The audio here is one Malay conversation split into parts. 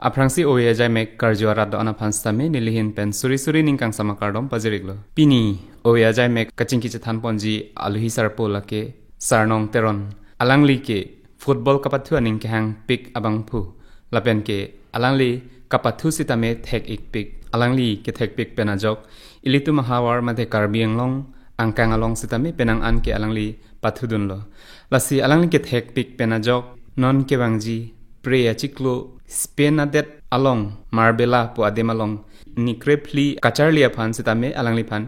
Aprangsi oya jai mek karjuara do ana phanstame nilihin pen suri ningkang sama kardom pajiriglo. Pini oya jai mek kaching kiche than ponji aluhi sarpo lake sarnong teron alangli ke football kapathu aning ke hang pick abang phu lapen ke alangli kapathu sitame thek ik pick alangli ke thek pick penajok ilitu mahawar mathe karbiang long angkang along sitame penang an ke alangli pathudun lo lasi alangli ke thek pick penajok non ke bangji preya chiklo Spain adet along Marbella pu adem along nikrepli kacharlia phan sitame alangli phan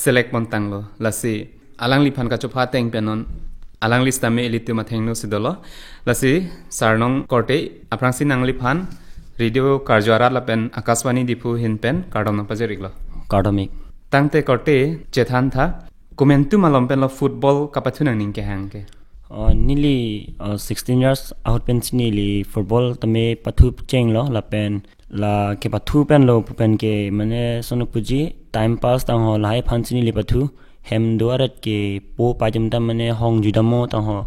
select montang lo lasi alangli phan ka chopha teng penon alangli stame elitu mathengno sidolo lasi sarnong korte aprangsi nangli phan radio karjwara lapen akaswani dipu hinpen kardom pajeriglo Kardomik tangte korte chethan tha komentu malompen lo football kapathunang ningke hangke nearly 16 years out pen nearly football tame pathu cheng lo la pen la ke pathu pen lo pen ke mane sonu puji time pass tang ho lai phan nearly pathu hem duarat ke po pajam tam mane hong judamo tang ho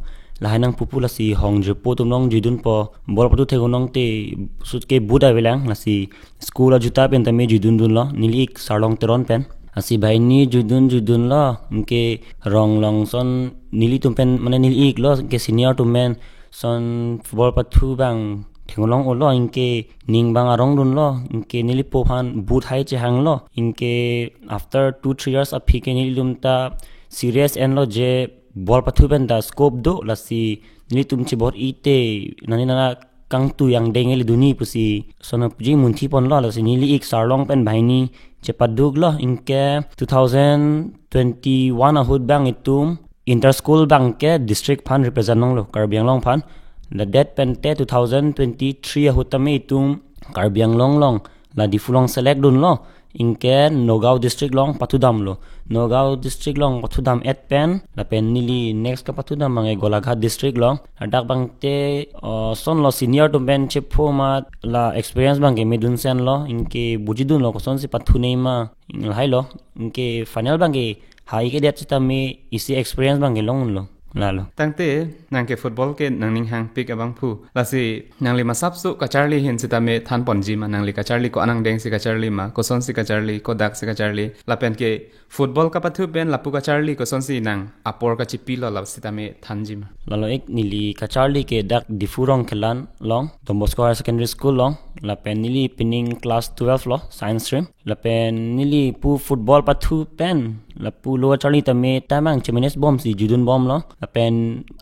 lai nang pupu la si hong ju po tum nong judun po bol pathu the nong te sut ke buda velang la si school a juta pen tame judun dun lo nearly sarlong teron pen asi bhai ni judun lo ke rong long son nili tumpen mane nili ik lo ke senior to men son football pathu bang thengolong olo inke ning bang arong dun lo inke nili po phan but hai che hang lo inke after 2-3 years of phike nili lumta serious en lo je ball pathu ben da scope do la si nili tum chi bor ite nani na kang tu yang dengeli duni pusi sono puji munthi pon lo la si nili ik sarlong pen bhai ni cepadug lo inke 2021 ahud bang itum inter school bang ke district fan represent nong lo karbiang long fan la det pen te 2023 ahud tame itum karbiang long la difulong select dun lo inke nogao district long pathudam lo nogao district long pathudam et pen la pen nili next ka pathudam mangai golaghat district long dak bang te son lo senior to ben che phoma la experience bang ke medun sen lo inke bujidun lo son si pathu nei ma hai lo inke final bang ke hai ke det ta me isi experience bang ke long lo lalo tangte nangke football ke nangning hang pick abang phu lasi nangli masap su kacharli hin sitame than ponji ma nangli kacharli ko anang deng si kacharli ma ko son si kacharli ko dak si kacharli lapen ke football ka pathu pen lapu kacharli ko son si nang apor ka chipi lo lap sitame thanji ma lalo ek nili kacharli ke dak difurong kelan long Don Bosco Higher Secondary School long lapen nili pinning class 12 lo science stream lapen nili pu football pathu pen lapu lower charli tame tamang chemines bomb si judun bomb lo pen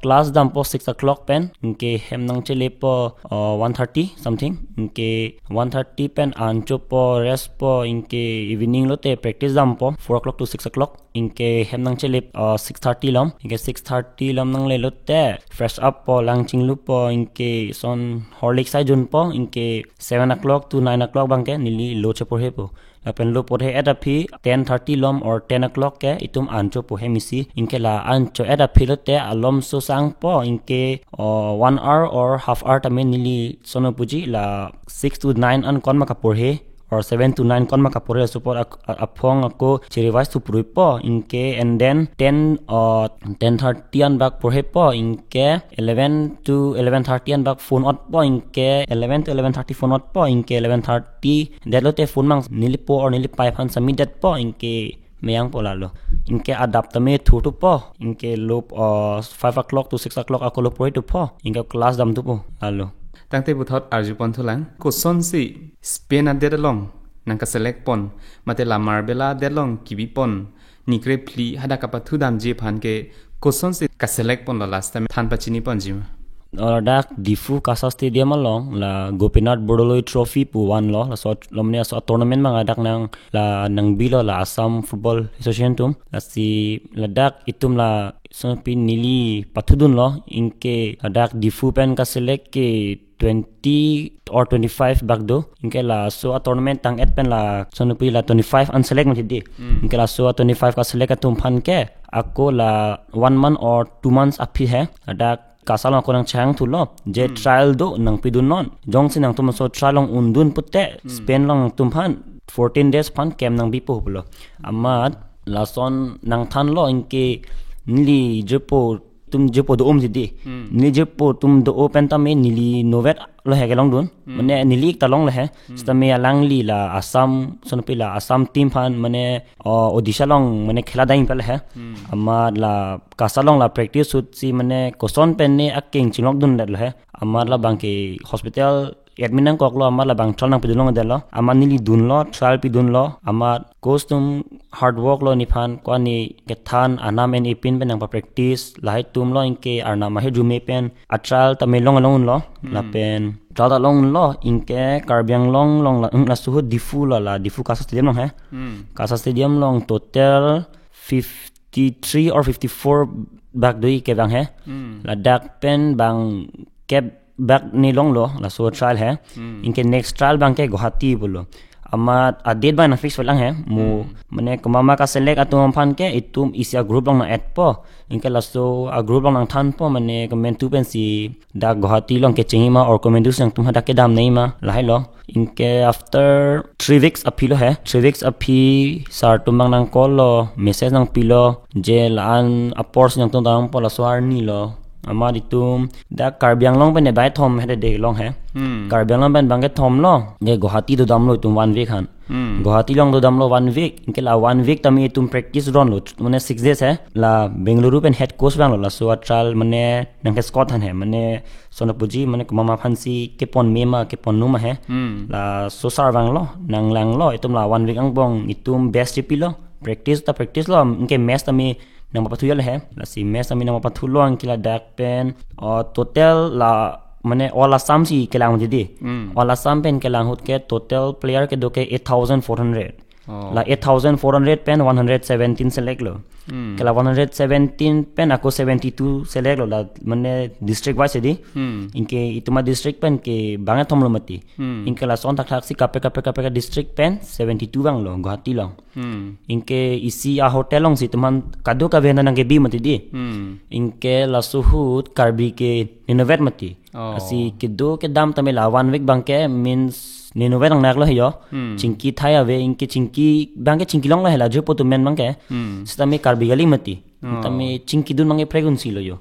class dam po 6 o'clock pen inke hem nang chele po 1:30 something inke 1:30 pen ancho po rest po inke evening lo te practice dam po 4 o'clock to 6 o'clock inke hem nang chele 6:30 lom inke 6:30 lom nang le lo te fresh up po lang chinglu po inke son horlicks sai jun po inke 7 o'clock to 9 o'clock bang ke nili lo che po he po lapen lo po he eta phi 10:30 lom or 10 o'clock ke itum ancho po he misi inke la ancho eta phi lo te alom so sang po inke 1 hour or half hour tamen nili sono puji la 6 to 9 an kon ma ka por he or 7 to 9 kon ma ka por he support apong ako chiriwais to purui po inke and then 10:30 an bak por he po inke 11 to 11:30 an bak phone out po inke 11 to 11:30 phone out po inke 11:30 delote phone mang nili po or nili pai phan submit that po inke meyang po lalo inke adapt me thu po inke lop 5 o'clock to 6 o'clock ako lo po to po inke class dam tu po lalo tangte buthot arju pon thulang ko son si Spain adet along nangka select pon mate la Marbella delong kibi pon nikre pli hada kapathu dam je phan ke ko son si ka select pon la last time than pachini pon jima dak difu kasa stadium along la Gopinath Bordoloi trophy pu wan lo la so lomne so tournament manga dak nang la nang bilo la Assam Football Association tum la si la dak itum la sopi nili pathudun lo inke dak difu pen ka select ke 20 or 25 back do inke la so a tournament tang et pen la sonupi la 25 un select mati di inke la so 25 ka select tum phan ke ako la 1 month or 2 months api hai dak kasal ko nang chang thu lo je trial do nang pidun non jong sin nang tum so trial long undun putte Spain long tum phan 14 days phan kem nang bi po lo amat la son nang than lo inke nili jepo tum je po do jadi ni je po tum do pen ta me nili novet lo he gelong dun mane nili ta long le he sta me alang li la asam sonpila asam team phan mane odisha long mane khela daing pel he amma la kasalong la practice sut si mane koson pen ne aking chinok dun le he amma la bangke hospital admin nang koklo amma la bang tral nang pidulong de lo amma nili dun lo trial pi dun lo amma custom hard work lo ni phan ko ni ke than anam en ipin pen nang pa practice lai tum lo inke arna ma he jume pen a trial ta me long lo la pen trial ta long lo inke karbyang long la suhu difu la difu kasa stadium long he kasa stadium long total 53 or 54 bak doi ke bang he la dak pen bang ke back ni long lo la so trial hai inke next trial bang ke Guwahati bolo amma a date ba na fix walang hai mu mane kumama ka select atum phan ke itum isia group long na add po inke la so a group long nang than po mane comment tu pen si da Guwahati long ke chingima or comment tu sang tum hada ke dam nei ma la hai lo inke after 3 weeks apilo hai 3 weeks api sar tumang nang call lo message nang pilo je lan apors nang tum dang po la so arni lo amma ditum da karbyang long pen bai thom hede de long he karbyang long pen bang ke thom lo de Guwahati do dam lo tum 1 week han Guwahati long do dam lo 1 week inke la 1 week tami tum practice ron lo mane 6 days he la Bengaluru pen head coach bang lo la so trial mane nang ke Scott han he mane sonapuji mane mama phansi ke pon mema ke pon numa he la so sar bang lo nang lang lo itum la 1 week ang bong itum best pilo practice lo inke match tami nang mapathuya le he la si mes ami nang mapathulo ang kila dak pen total la mane all assam si kelang jadi all assam pen kelang hut ke total player ke doke 8400 la 8400 pen 117 select lo kala 117 pen ako 72 select lo la mane district wise di inke ituma district pen ke banga thomlo mati inke la son tak si kape district pen 72 bang lo Guwahati long inke isi a hotel long si teman kado ka vena nang ke bi mati di inke la suhut karbi ke innovate mati asi kedo ke dam tamela 1 week bang ke means nenu ve nang nak lo hiyo chingki thaya ve inke chingki bangke chingki long la hela je potu men bangke stami karbi gali mati tami chingki dun mangi frequency lo yo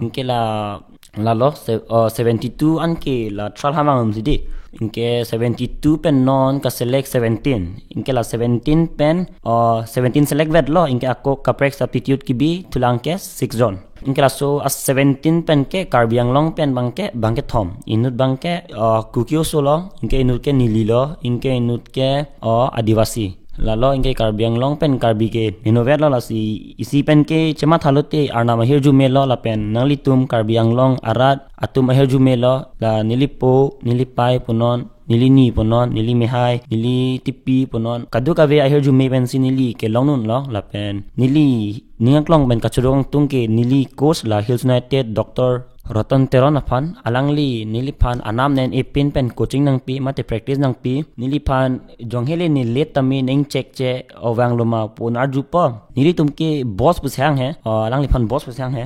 inke la lo 72 anke la trial hamang msidi inke 72 pen non ka select 17 inke la 17 pen 17 select vet lo inke ako ka practice aptitude ki bi tulang ke 6 zone inke la so as 17 pen ke karbyang long pen bangke thom inut bangke kukyo solo inke inut ke nililo inke inut ke adivasi lalo inke karbyang long pen karbi ke innovet lo la si isi pen ke chema thalote arna mahir ju melo la pen nangli tum karbyang long arat atum mahir ju melo la nilipo nilipai punon nilini punon nili mehai nili tipi punon kadu ka ve ahir ju me pen si nili ke long nun lo la pen nili ningak long pen kachurong tung ke nili coach la Hills United Dr. Rotan teron aphan alangli nilipan anam nen ipin pen coaching nang pi mate practice nang pi nilipan jonghele ni let tami neng check che awang loma punar jupa nili tumke boss pu sang he alangli pan boss pu sang he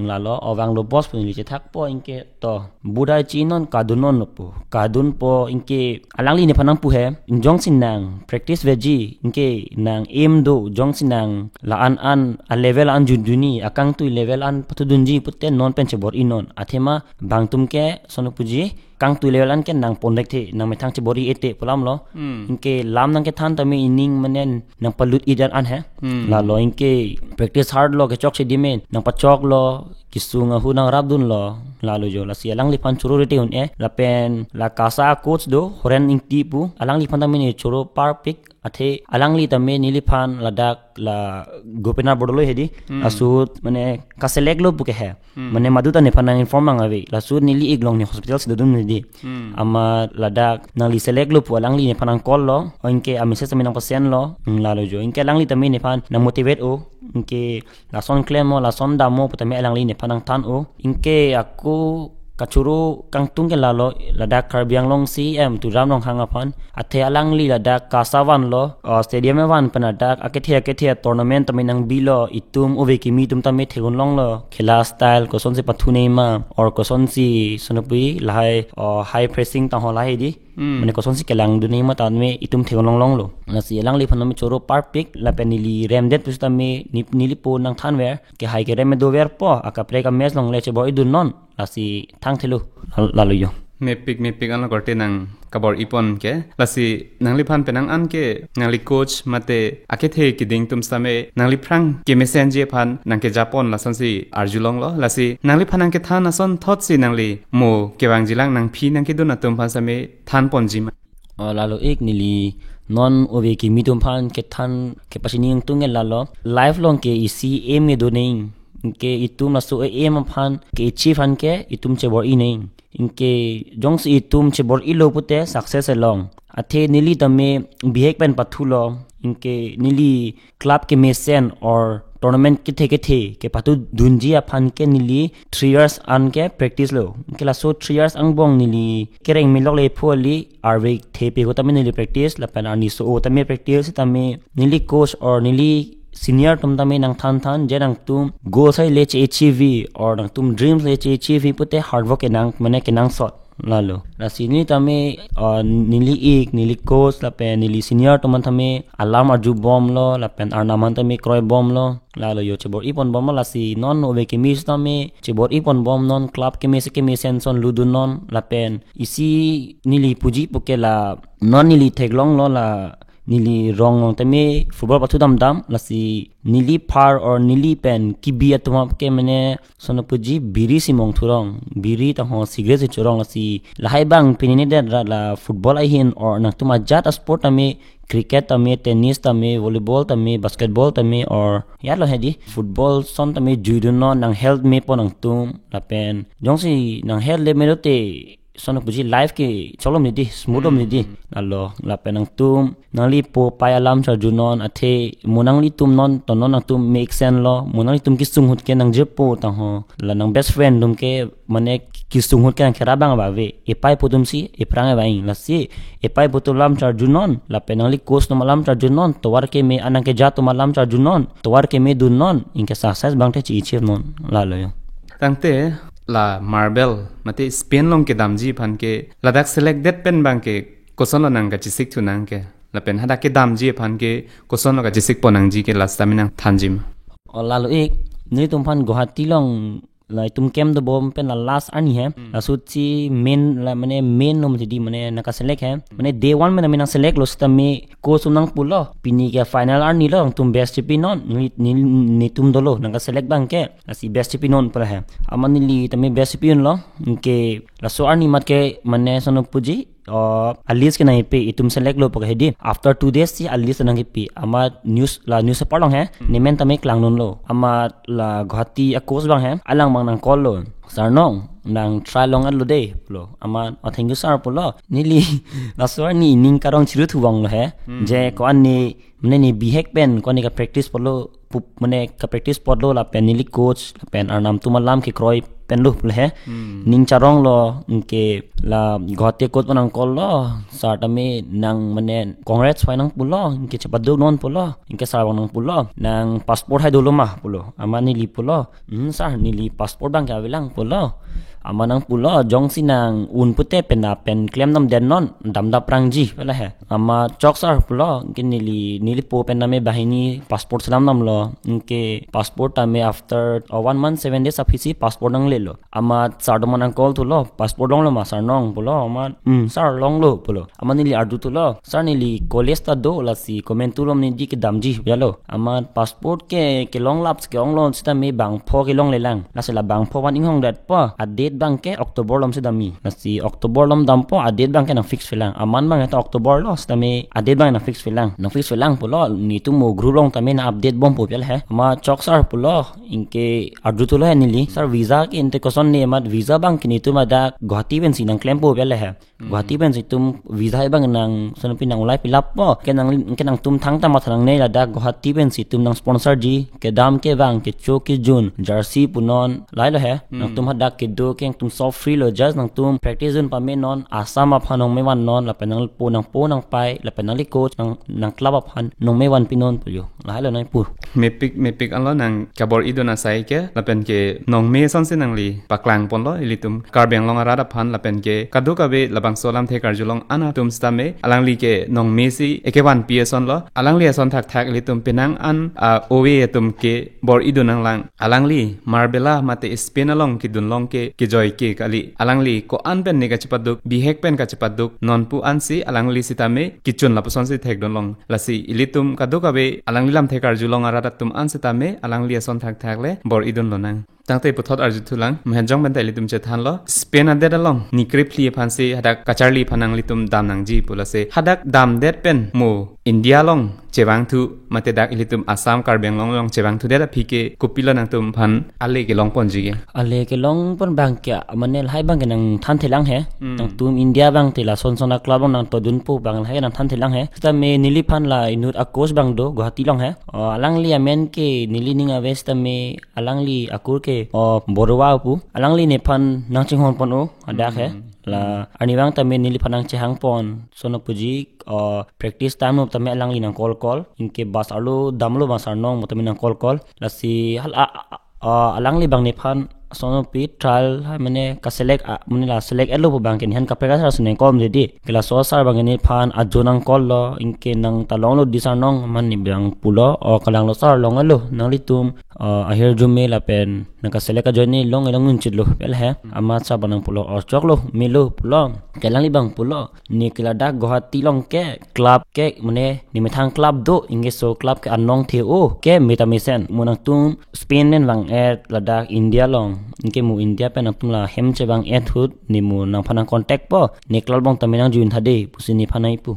nglalo awang lo boss pu nili che thak po inke to budai chinon kadunon po kadun po inke alangli ne phanang pu he jong sin nang practice veji inke nang aim do jong sin nang la an a level an juduni akang tu level an patudunji putte non pen bor inon athema bangtum ke sonopuji kang tu levelan ke nang pondek the nang methang che bori ete pulam lo inke lam nang ke than tami inning manen nang palut idan an he la lo inke practice hard lo ke chok che dimen nang pachok lo kisunga hu nang rabdun lo la lo jo la sialang li pan churu rete un e la pen la kasa coach do horen ing ti pu alang li pan tami ni churu par pick athe alang li tami ni li pan ladak la gopena bodolo hedi asut mane ka select lo buke he mane maduta ne phan inform ang ave la sut ni li iglong ni hospital se dum ni di ama ladak nang li select lo pu alang li ne phan call lo inke a message tami nang pasien lo la lo jo inke alang li tami ne phan na motivate o inke la son claim mo la son damo pu tami alang li ne phan tan o inke aku kachuru kangtung ke lalo ladak karbyang long cm tu ram long hang aphan athe alang li ladak kasawan lo stadium wan panadak akethia tournament taminang bilo itum ove kimi tum tami thegun long lo khela style ko son se pathune ma or ko son si sonopui lai high pressing ta hola he di mane koson si kelang dunai ma tan me itum theng long long lo la si elang li phanom choro par pick la penili remdet pusta me nili po nang than wer ke hai ke rem do wer po aka pre ka match long le che boy dun non la si thang thelu la lo yo mepik an gorte nang kabor ipon ke lasi nangli phan penang an ke nangli coach mate ake the ki ding tum same nangli phrang ke messenger phan nang ke japon la san si arjulong lo lasi nangli phanang ke than ason thot si nangli mo ke wang jilang nang phi nang ke dun tum phan same than ponji ma lalo ek nili non ove ki mitum phan ke than ke pasining tunge lalo life long ke isi aim nge do nei ke itum la so aim phan ke achieve han ke itum che bor i nei inke jong si itum che bor ilo pute success along athe nili tame bihek pen pathulo inke nili club ke mesen or tournament ke the ke patu dunji aphan ke nili 3 years an ke practice lo ke la so 3 years ang bong nili kereng milok le pholi arwe the pe ko tame nili practice la pen ani so tame practice tame nili coach or nili senior tum tame nang than je nang tum goal sai le che achieve or nang tum dreams le che achieve pute hard work enang mane kenang sot lalo la sini tame nili coach la pe nili senior tum tame alarm arju bomb lo la pen arnaman tame kroy bomb lo lalo yo che bor ipon bomb la si non ove ke mis tame che bor ipon bomb non club ke mes son ludun non la pen isi nili puji puke la non nili theglong lo la nili rong tame football pathu dam lasi nili par or nili pen kibia tuma ke mane sonopuji biri simong thurong biri ta ho cigarette si churong lasi lahai bang pinine de la football ai hin or na tuma jat sport ame cricket tame tennis tame volleyball tame basketball tame or yalo hedi football son tame judo no nang health me ponang tum la pen jongsi nang health le melote sono puji life ki cholom ni di smoothom ni di allo la penang tum nali po payalam cha junon athe monang li tum non tonon nang tum make sense lo monang li tum ki sunghut ke nang jepo ta ho la nang best friend dum ke mane ki sunghut ke nang khera bang ba ve e pai putum si e prang ba in la si e pai putulam cha junon la penang li course no malam cha junon to war ke me anang ke ja to malam cha junon to war ke me dun non in ke success bang te chi chi non la lo yo tangte la marble mate spain long ke damji phan ke ladak selected pen bang ke koson lo nang ka chisik thu nang ke la pen hada ke damji phan ke koson lo ka chisik ponang ji ke last time nang thanjim lalo ek ni tum phan guwahati long la tum kem do bom pen la last ani hai la suchi main la mane main nom di mane naka select hai mane day 1 mane na select lo sta me ko sunang pulo pini ke final ani lo tum best pinon ni tum dolo naka select bang ke asi best pinon pala hai amani li tame best pion lo ke la so ani mat ke mane sono puji alis ke nahi pe itum select lo pag hedi after 2 days si alis nang pi ama news parlong hai nimen tame klang non lo ama la guwahati a course bang hai alang bang nang call lo sarnong nang try long at lo de lo ama thank you sir pulo nili la so ni ning karong chiru thu bang lo hai je ko ani mane ni bihek pen ko ni ka practice polo mane ka practice podlo la pen nili coach la pen arnam tumalam ke kroy pen lo pul hai ning charong lo ke la gote coach panang call lo sarta me nang mane congrats phai nang pulo ke chapadu non pulo ke sar nang pulo nang passport hai dolo ma pulo ama nili pulo sar nili passport bang ka velang pulo amanang pulo jong sinang un pute pena pen claim nam den non damda prangji pala hai ama chok sar pulo ke nili po pena me bahini passport salam nam lo ke passport ta me after 1 month 7 days afisi passport nang le lo ama sardo manang call tu lo passport dong lo ma sar nong pulo ama sar long lo pulo ama nili ardu tu lo sar nili college ta do la si comment tu lo ni di ke damji yalo ama passport ke long laps ke ong lo sta me bang pho ke long le lang la se la bang pho wan ing hong dat pa adet bang ke October lom se dami nasi October lom dam po adet bang ke na fix filang aman bang eta October lo stame adet bang na fix filang pulo ni tu mo gru long tame na update bom po pel hai ma chok sar pulo inke adu tu lo nili sar visa ke inte koson ne mat visa bang ke ni tu ma da guwahati ben sinang claim po pel hai guwahati ben situm visa bang nang sonopi nang ulai pilap po ke nang tum thang ta mathrang ne la da guwahati ben situm nang sponsor ji ke dam ke bang ke cho ke jun jersey punon lai lo hai nang tum hada ke do ke keng tum soft free lo just nang tum practice dun pa me non asam aphan nong me wan non la penang po nang pai la penang li coach nang club aphan nong me wan pinon pu yo la halo nai pu mepik anlo nang kabor idona sai ke la pen ke nong me son se nang li paklang pon lo ilitum karbeng long arada phan la pen ke kadu ka be labang solam the karjulong ana tum stame alang li ke nong me si ekewan pieson lo alang li son thak ilitum penang an owe tum ke bor idonang lang alang li marbela mate spain along ki dun long ke joy ke kali alang li ko an pen ne ka chipaduk bihek pen ka chipaduk non pu an si alang li sitame kichun la pason si thek don long lasi ilitum kadu ka be alang li lam the karjulong arada tum an sitame alang li son thak le bor idon lo nang tangte puthot arju thulang mhenjong ben tai litum che than lo spain adet along nikrip li phansi hadak kacharli phanang litum dam nang ji pulase hadak dam det pen mo india long chewang thu mate dak litum assam karbeng long chewang thu det phike kupila nang tum phan ale ke long pon ji ge ale ke long pon bang kya manel hai bang nang than thelang he nang tum india bang tela son sona club nang to dun pu bang hai nang than thelang he sta me nili phan la inut akos bang do guwahati long he alang li amen ke nili ninga west me alang li akur ke borwa pu alang li ne phan nang chinghon pon o ada he la ani bang tame nili phanang chehang pon sono puji practice time of tame alang li nang call inke bas alo damlo basar nong mo tame nang call la si hal alang li bang ne phan sono pi trial hai mane ka select mane la select elo bu bang ken han ka preka sar sune kom de di kala so sar bang ni phan ajonang call lo inke nang talong lo disar nong man ni bang pulo o kalang lo sar long alo nang li tum ahir jume la pen nang ka select ka join long elong un chit lo pel he ama sa banang pulo or chok lo milo pulo kalang li bang pulo ni kala dak gohati long ke club ke mane ni methang club do inge so club ke anong the o ke metamisen munang tum spain nen bang et ladak india long inke mu india pen tum la hem che bang et hut ni mu nang phanang contact po ni klal bang taminang juin thade pusini phanai pu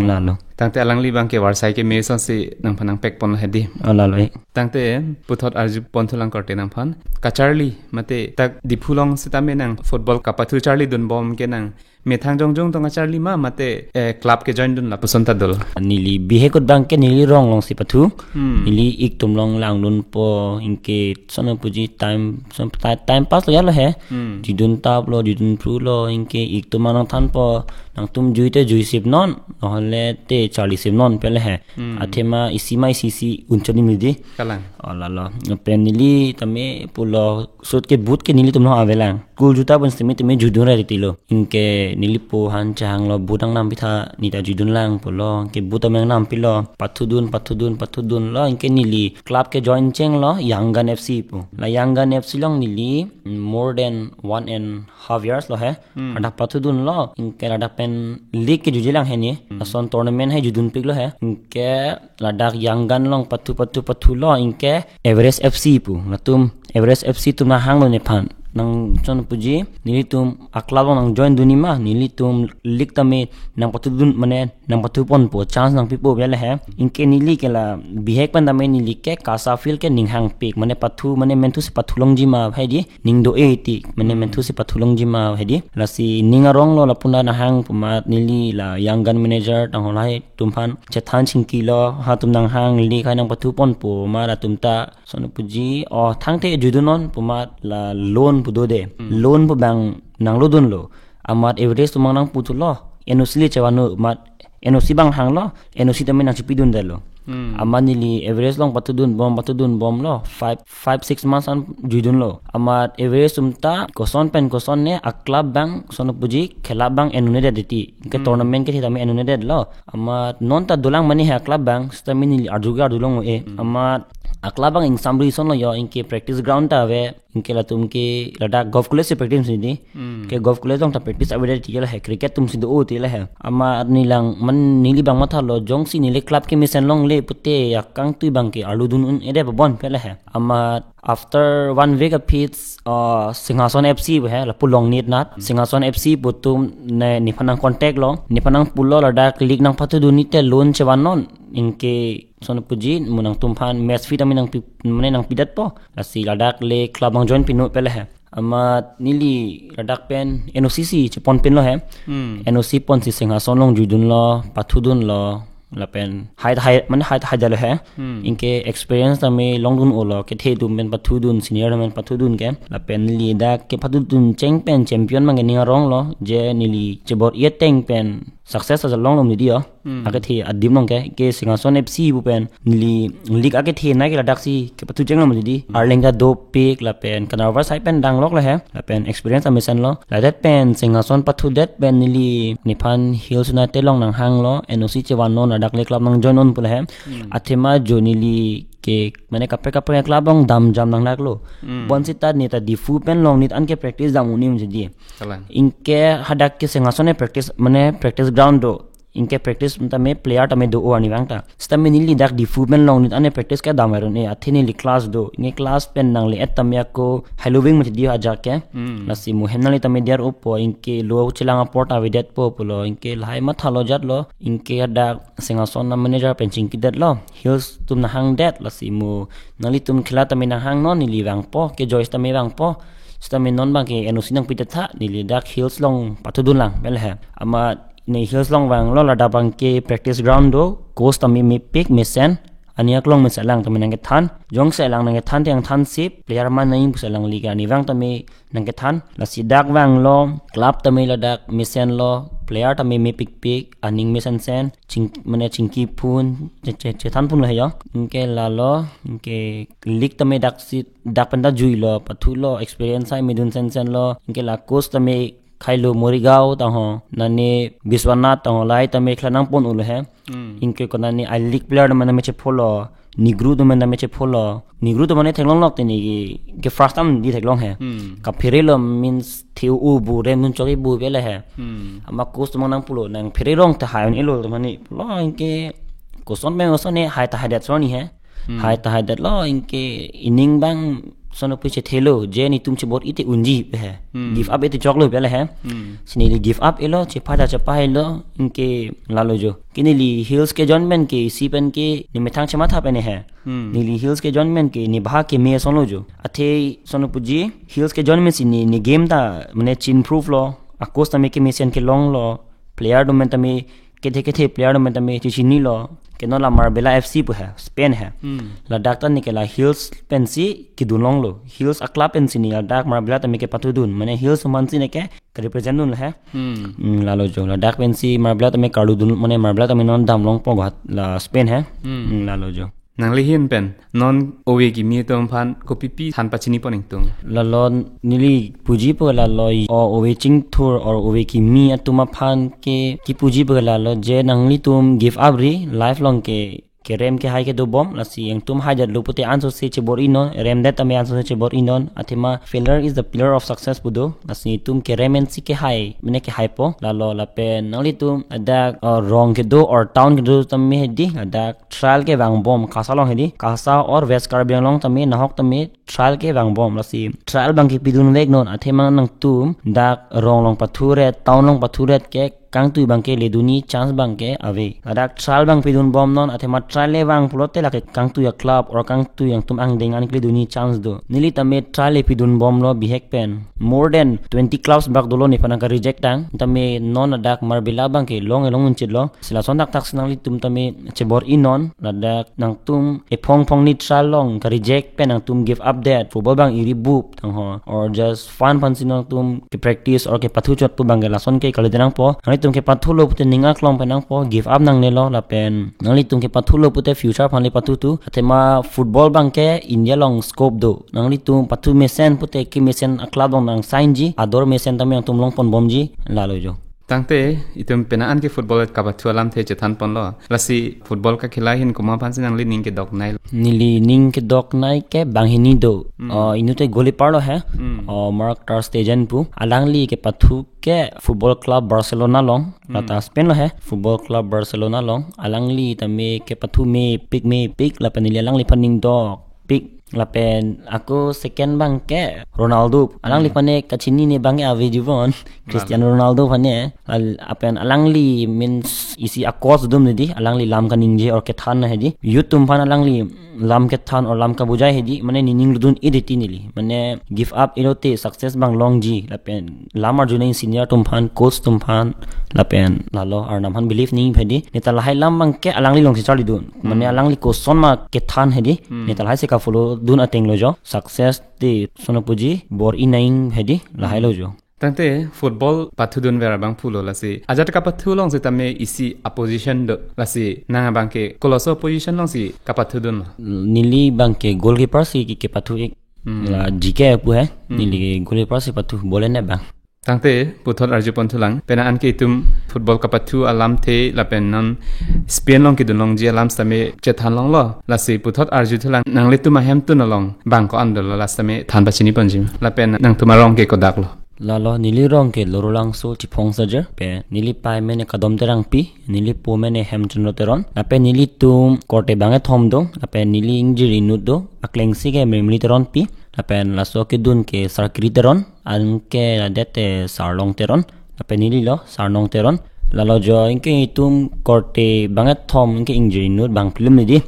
la lo tangte alang li bang ke warsai ke me son si nang phanang pek pon hedi la lo tangte puthot arju pon thulang korte nang phan kacharli mate tak dipulong sitame nang football kapathu charli dun bom ke nang methang jong tonga charli ma mate club ke join dun la pasonta dol nili bihekut bang ke nili rong long si pathu nili ik tum long lang dun po inke sono puji time pass lo yalo he jidun tab lo jidun pru lo inke ik tum manang than po nang tum juite juisip non nohole te 40 non pele he athema isima isisi unchoni midi kalang la penili tame pulo sut ke boot ke nili tum no avelang kul juta bun simi teme judun ra ritilo inke nili po han chang lo budang nam bitha nita judun lang pulo ke butameng nam pilo pathudun lo inke nili club ke join cheng lo yangan fc pu la yangan fc long nili more than 1.5 years lo he ada pathudun lo inke ada pen league ke jujelang he ni son tournament he judun pik lo he inke ladak yangan long pathu lo inke everest fc pu latum everest fc tum na hang lo ne phan nang chon puji nili tum aklalo nang join dunima nili tum lik tame nang patudun mane nang patupon po chance nang pipo bele he inke nili kela bihek pan tame nili ke kasa feel ke ninghang pik mane pathu mane mentu se pathulong ji ma bhaidi ningdo 80 mane mentu se pathulong ji ma bhaidi lasi ningarong lo lapuna na hang puma nili la young gun manager tang holai tumphan chethan chingki lo ha tum nang hang li khai nang pathupon po mara tumta sonu puji o thangte judunon puma la loan pudo de loan pu bang nang lodun lo amat average tumang nang putu lo enosli chawanu mat enosi bang hang lo enosi tamen nang chipidun de lo amanili average long patudun bom lo 5-6 months an judun lo amat average sumta koson ne a club bang sono puji khela bang enune de ke tournament ke thame enune de lo amat non ta dulang mani ha club bang stamini arjuga dulong e amat akla bang in samri son lo yo inke practice ground ta ve inke la tum ke lada golf college se practice ni ke golf college dong ta practice aveda ti la he cricket tum sin do o ti la he ama nilang man nili bang matha lo jong si nili club ke mission long le putte akang tu bang ke aludun un ede bon pe la he ama after 1 week of pitch Singhason FC he la pulong nit nat Singhason FC putum ne ni phanang contact lo ni phanang pulo lada league nang phathu du ni te loan chewan non inke sono puji munang tumphan match fit aminang mane nang pidat po lasi ladak le club ang join pinu pele he ama nili ladak pen NOCC chepon pin lo he NOC pon si Singhason long judun lo pathudun lo lapen hai dal hai inke experience tame long dun olo ke the dum men pathu dun senior men pathu dun ke lapen li da ke pathu dun cheng pen champion mang ni rong lo je nili chebor ye teng pen success as a long lom dia ake the adim long ke singason fc bu pen nili league ake the na ke ladak si ke pathu cheng lom di arlenga do pick lapen kanarva sai pen dang lok la hai lapen experience amesen lo la that pen singason pathu that pen nili nipan hills na te long nang hang lo noc chewan non adak le club nang join on pula hai athema jonili ke mane kapre club long dam jam nang lak lo bonsi ta ni ta difu pen long nit an ke practice dam unim ji inke hadak ke singason practice mane practice ground do inke practice mta me player ta me do ani wang ta stami nili dak development long nit ane practice ka damar ne athini li class do inge class pen nang le etamya ko halloween mti dia aja ke nasi muhennali ta me diar upo inke lo chilanga port avidet po pulo inke lai ma thalo jat lo inke dak singason na manager penching kidat lo hills tum na hang det lasi mu nali tum khila ta me na hang non nili wang po ke joys ta me wang po stami non bang ke noc nang pitatha nili dak hills long patudun lang bel ha ama nei hills long wang lo la da bang ke practice ground do coast tami mi pick mi sen aniak long mi salang tami nang ke than jong sa lang nang ke than tiang than sip player man nang pu salang liga ni wang tami nang ke than la sidak wang lo club tami la dak mi sen lo player tami mi pick aning mi sen ching mane chingki phun che than phun la yo inke la lo inke league tami dak si dak panda jui lo pathu lo experience ai midun sen lo inke la coast tami Khailo Morigao ta ho nani Biswanath ta ho lai ta me khlanang pon ul hai inke ko nani I league player man me che follow nigru do man me che follow nigru do mane thenglong lok tini ke first time di thenglong hai ka phirelo means thiu u bu re mun choki bu bele hai ama coast manang pulo nang phirelong ta hai ni lo mani lo inke ko son me oson ne hai ta hai dat soni hai ta hai dat lo inke inning bang sono piche thelo je ni tum che bot ite unji pe hai give up ite choklo pele hai sini li give up elo che phada cha pa elo inke lalo jo kini li hills ke jonmen ke sipen ke ni methang chama tha pe ne hai ni li hills ke jonmen ke ni bha ke me sono jo athe sono puji hills ke jonmen sini ni game ta mane chin proof lo akos ta me ke mission ke long lo player do men ta me ke the player do men ta me chi chini lo ke no la Marbella FC pu hai Spain hai la doctor ni ke la hills pensi ki dunlong lo hills akla pensi ni la dak Marbella ta me ke patu dun mane hills mansi ne ke represent dun hai la lo jo la dak pensi Marbella ta me kardu dun mane Marbella ta me non damlong po ghat la Spain hai la lo jo nang lihin pen non owe gi mi tom phan ko pipi than pachini poning tung la lon nili puji po la loi o owe ching thur or owe ki mi atuma phan ke ki puji po la lo je nang li tum give up ri lifelong ke rem ke hai ke do bom la si yang tum hajar lupute answer se che bor inon rem that ame answer se che bor inon athima failure is the pillar of success budo la si tum ke remen si ke hai mene ke hai po la lo la pe nali tum ada wrong ke do or town ke do tam me hedi ada trial ke wang bom kasa long hedi kasa or west karbiang long tam me nahok tam me trial ke wang bom la si trial bang ke pidun vek non athima nang tum dak wrong long pathure town long pathure ke kang tu bangke le duni chance bangke ave adak trial bang pidun bom non athema trial le wang pulote la ke kang tu ya club or kang tu yang tum ang deng an ke duni chance do nili tame trial le pidun bom lo bihek pen more than 20 clubs bak dolo ni panang ka reject tang tame non adak Marbella bangke long unchit lo sila son dak tak snang li tum tame chebor inon ladak nang tum e phong ni trial long ka reject pen nang tum give up that football bang iri bup tang ho or just fun sinong tum ke practice or ke pathu chot pu bangke la son ke kalidenang po tum ke pathulo pute ninga klong penang po give up nang nelo la pen nangli tum ke pathulo pute future phanli patu tu athema football bang ke India long scope do nangli tum pathu mesen pute ki mesen akla dong nang sign ji ador mesen tam yang tum long pon bom ji lalo jo tangte itum penaan ke football ka bathu alam the chethan pon lo lasi football ka khila hin kuma phansin angli ning ke dok nai nili ning ke dok nai ke banghini do inute goli parlo hai mark ter stegen pu alangli ke pathu ke football club Barcelona long lata Spain lo hai football club Barcelona long alangli tame ke pathu me pick la panili alangli phaning dok pick lapen aku second bang ke Ronaldo alang li pane kachini ne bang ave jivon Cristiano Ronaldo pane apen alangli means isi akos dum ne di alangli lam ka ningje or ke than na hedi yutum pan alangli lam ke than or lam ka bujai hedi mane nining ludun iditi nili mane give up irote success bang long ji lapen lamar junain senior tum phan coach tum phan lapen lalo arnam han believe ni phedi neta lahai lam bang ke alang li long si charli dun mane alang li ko son ma ke than hedi neta lahai se ka follow dun ateng lo jo success ti sonopuji bor inaing hedi lahai lo jo tangte football pathudun vera bang phulo lasi ajat ka pathu long se tame isi opposition do lasi nanga bang ke coloso position long si ka pathudun nili bang ke goalkeeper si ke pathu ek la jike pu hai nili goalkeeper si pathu bole ne bang tangte puthot arju ponthulang pena an ke tum football ka pathu alam the la pen non spain long ke dun long ji alam stame che than long lo lasi puthot arju thulang nang le tuma hem tu na long bang ko an do la stame than ba chini panjim la pen nang tuma rong ke ko dak lo lalo nili rong ke lorulang so chipong sajer pe nili pai mene kadom terang pi nili po mene hamton roteron ape nili tum korte bange thom dong ape nili injury nud do aklengsi ke memli teron pi ape laso ke dun ke sarkri teron anke dete sarlong teron ape nili lo sarnong teron lalo jo inke itum korte bange thom inke injury nud bang film di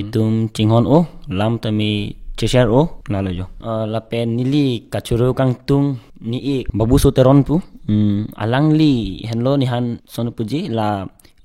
itum chinghon o lam tami cheshar o lalo jo lape nili kachuro kang tung ni babu soteron pu alang li henlo ni han sonopuji la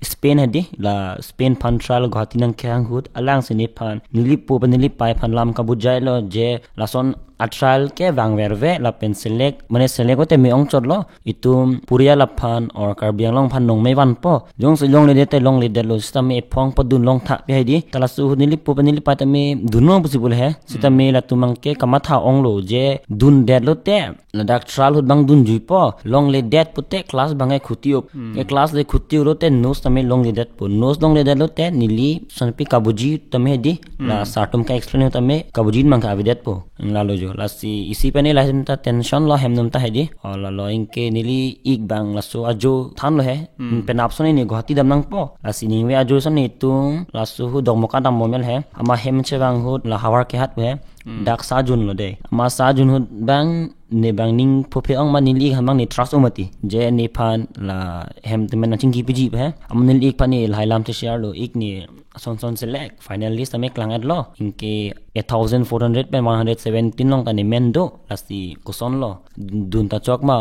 Spain hedi la Spain pan trial guhati nang khang hut alang se ni pan nili pu nili pai pan lam ka bujai lo je la son a trial ke wang verve la pen select mane select ko te mi ong chot lo itum puria la pan or karbiang long pan nong me wan po jong se long le de te long le de lo sta me phong pa dun long tha pe hedi tala su nili pu nili pa te me dunno possible he sita me la tumang ke kama tha ong lo je dun de lo te la dak trial hut bang dun jui po long le det pute class bangai khutiop e class le khutiop ro te nos tame long le det po nos long le det lo te nili sanpi kabuji tame hedi la sartum ka explain tame kabuji mang ka avidet po la lo jo la si isi pe ne la ta tension lo hem num ta hedi la lo inke nili ik bang la so ajo than lo he pe nap so ni guhati dam nang po la si ning we ajo so ni tum la so hu dong mo ka dam momel he ama hem che bang hu la hawar ke hat he dak sa jun lo de ama sa jun hu bang ne bang ning phophe ong ma nili hamang ni trust omati je ni phan la hem te men ching ki piji he am nil ik pani lai lam te share lo ik ni son select finalist ame klang at lo inke 1400 pe 117 long tani mendo lasti kuson lo dun ta chok ma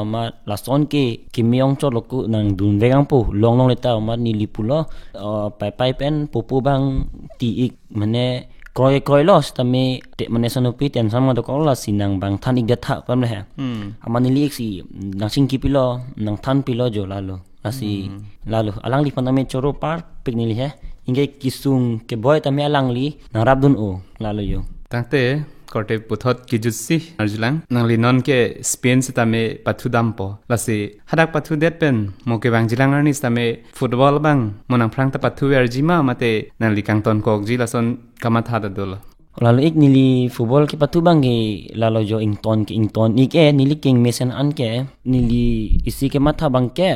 la son ke kimyong chot lo ku nang dun vegang po long leta ma nili pulo pai pen popo bang ti ik mane kroi los tame te mane sanopi ten sama to kola sinang bang thanik da tha pam le ha amani lik si nang sing kipilo nang than pilo jo lalo asi lalo alang li pandame choro par pikni li he inge kisung ke boy tame alang li nang rabdun o lalo yo tangte korte puthot kijutsi arjulang nangli non ke spain se tame pathudam po lasi hadak pathu det pen moke bang jilang arni tame football bang monang prang ta pathu arjima mate nangli kangton kok ji lason kamatha da dol lalu ik nili football ki patu bangi lalu jo ington ik nili king mesen an ke nili isi ke matha bang ke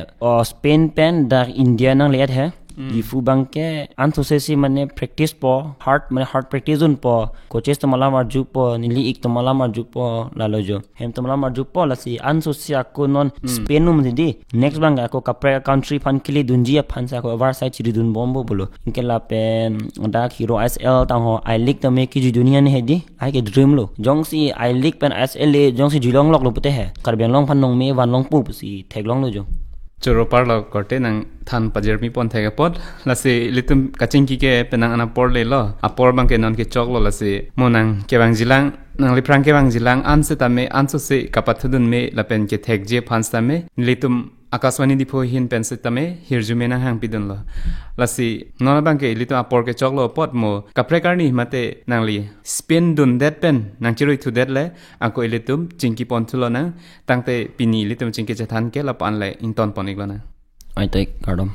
Spain pen dar India nang lihat he di fu bang ke anto sesi mane practice po hard practice un po coaches to malam arju po nili ik to malam arju po lalu jo hem to malam arju po lasi anso si aku non Spain num di next bang aku kapre country fan kili dunji fan sa ko oversight chiri dun bombo bolo inke la pen dak hero SL tang ho I league to make ki dunia ne hedi ai ke dream lo jong si I league pen SL le jong si julong lok lo pute he karbiang long fan nong me wan long pu si thek long lo jo choro parlo korte nang than pajer mi pon thega pod lase litum kaching ki ke penang ana por le lo apor bang ke non ke chok lo lase monang ke bang jilang nang liprang ke bang jilang an se tame an so se kapathudun me lapen ke thek je phans tame litum akaswani dipho hin pense tame hirjume na hang pidun lo lasi nona bang ke litum apor ke chok lo pot mo kapre karni mate nangli spin dun that pen nang chiroi thu that le ako litum chingki pon thulo na tangte pini litum chingke chathan ke la pan le inton ponik lo na ai tek kardom